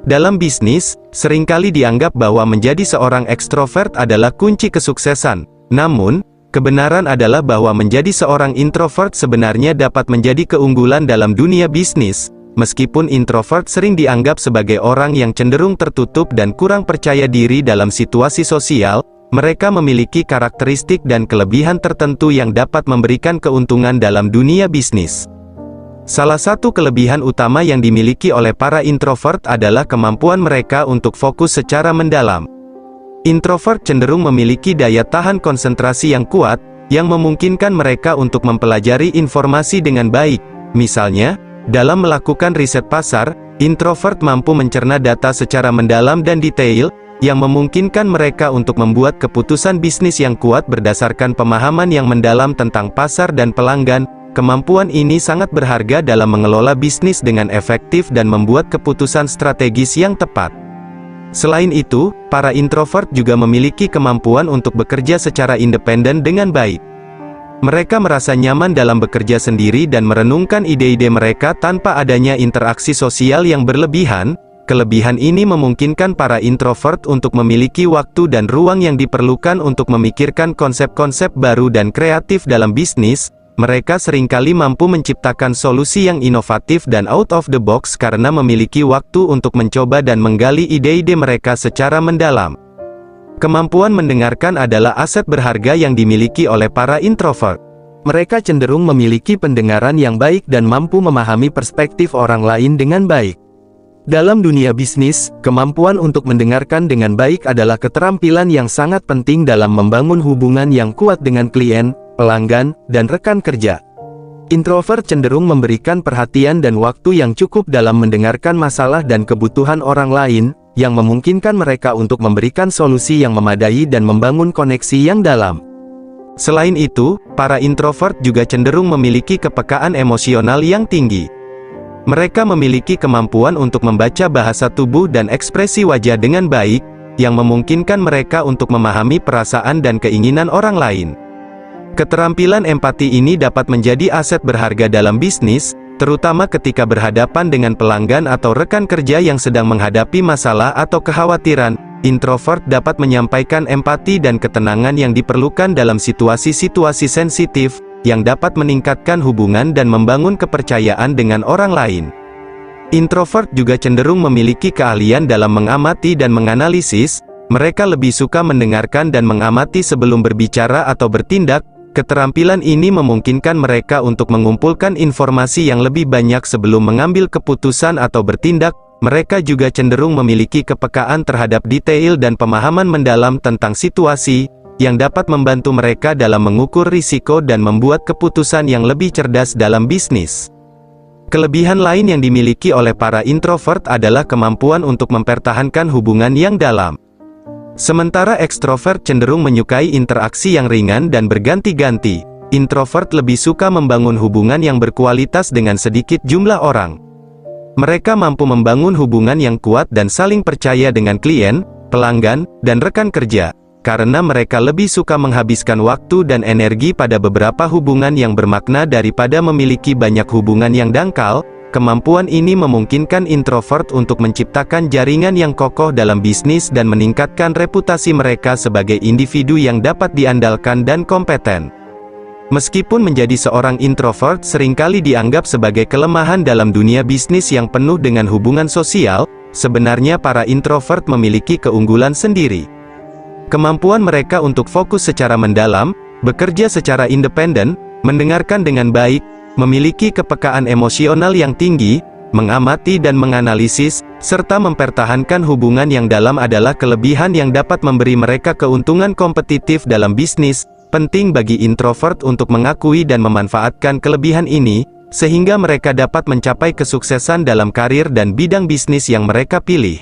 Dalam bisnis, seringkali dianggap bahwa menjadi seorang ekstrovert adalah kunci kesuksesan. Namun, kebenaran adalah bahwa menjadi seorang introvert sebenarnya dapat menjadi keunggulan dalam dunia bisnis. Meskipun introvert sering dianggap sebagai orang yang cenderung tertutup dan kurang percaya diri dalam situasi sosial, mereka memiliki karakteristik dan kelebihan tertentu yang dapat memberikan keuntungan dalam dunia bisnis. Salah satu kelebihan utama yang dimiliki oleh para introvert adalah kemampuan mereka untuk fokus secara mendalam. Introvert cenderung memiliki daya tahan konsentrasi yang kuat, yang memungkinkan mereka untuk mempelajari informasi dengan baik. Misalnya, dalam melakukan riset pasar, introvert mampu mencerna data secara mendalam dan detail, yang memungkinkan mereka untuk membuat keputusan bisnis yang kuat berdasarkan pemahaman yang mendalam tentang pasar dan pelanggan. Kemampuan ini sangat berharga dalam mengelola bisnis dengan efektif dan membuat keputusan strategis yang tepat. Selain itu, para introvert juga memiliki kemampuan untuk bekerja secara independen dengan baik. Mereka merasa nyaman dalam bekerja sendiri dan merenungkan ide-ide mereka tanpa adanya interaksi sosial yang berlebihan. Kelebihan ini memungkinkan para introvert untuk memiliki waktu dan ruang yang diperlukan untuk memikirkan konsep-konsep baru dan kreatif dalam bisnis. Mereka seringkali mampu menciptakan solusi yang inovatif dan out of the box karena memiliki waktu untuk mencoba dan menggali ide-ide mereka secara mendalam. Kemampuan mendengarkan adalah aset berharga yang dimiliki oleh para introvert. Mereka cenderung memiliki pendengaran yang baik dan mampu memahami perspektif orang lain dengan baik. Dalam dunia bisnis, kemampuan untuk mendengarkan dengan baik adalah keterampilan yang sangat penting dalam membangun hubungan yang kuat dengan klien, pelanggan, dan rekan kerja. Introvert cenderung memberikan perhatian dan waktu yang cukup dalam mendengarkan masalah dan kebutuhan orang lain, yang memungkinkan mereka untuk memberikan solusi yang memadai dan membangun koneksi yang dalam. Selain itu, para introvert juga cenderung memiliki kepekaan emosional yang tinggi. Mereka memiliki kemampuan untuk membaca bahasa tubuh dan ekspresi wajah dengan baik, yang memungkinkan mereka untuk memahami perasaan dan keinginan orang lain. Keterampilan empati ini dapat menjadi aset berharga dalam bisnis, terutama ketika berhadapan dengan pelanggan atau rekan kerja yang sedang menghadapi masalah atau kekhawatiran. Introvert dapat menyampaikan empati dan ketenangan yang diperlukan dalam situasi-situasi sensitif, yang dapat meningkatkan hubungan dan membangun kepercayaan dengan orang lain. Introvert juga cenderung memiliki keahlian dalam mengamati dan menganalisis. Mereka lebih suka mendengarkan dan mengamati sebelum berbicara atau bertindak. Keterampilan ini memungkinkan mereka untuk mengumpulkan informasi yang lebih banyak sebelum mengambil keputusan atau bertindak. Mereka juga cenderung memiliki kepekaan terhadap detail dan pemahaman mendalam tentang situasi, yang dapat membantu mereka dalam mengukur risiko dan membuat keputusan yang lebih cerdas dalam bisnis. Kelebihan lain yang dimiliki oleh para introvert adalah kemampuan untuk mempertahankan hubungan yang dalam. Sementara ekstrovert cenderung menyukai interaksi yang ringan dan berganti-ganti, introvert lebih suka membangun hubungan yang berkualitas dengan sedikit jumlah orang. Mereka mampu membangun hubungan yang kuat dan saling percaya dengan klien, pelanggan, dan rekan kerja, karena mereka lebih suka menghabiskan waktu dan energi pada beberapa hubungan yang bermakna daripada memiliki banyak hubungan yang dangkal. Kemampuan ini memungkinkan introvert untuk menciptakan jaringan yang kokoh dalam bisnis dan meningkatkan reputasi mereka sebagai individu yang dapat diandalkan dan kompeten. Meskipun menjadi seorang introvert seringkali dianggap sebagai kelemahan dalam dunia bisnis yang penuh dengan hubungan sosial, sebenarnya para introvert memiliki keunggulan sendiri. Kemampuan mereka untuk fokus secara mendalam, bekerja secara independen, mendengarkan dengan baik, memiliki kepekaan emosional yang tinggi, mengamati dan menganalisis, serta mempertahankan hubungan yang dalam adalah kelebihan yang dapat memberi mereka keuntungan kompetitif dalam bisnis. Penting bagi introvert untuk mengakui dan memanfaatkan kelebihan ini, sehingga mereka dapat mencapai kesuksesan dalam karir dan bidang bisnis yang mereka pilih.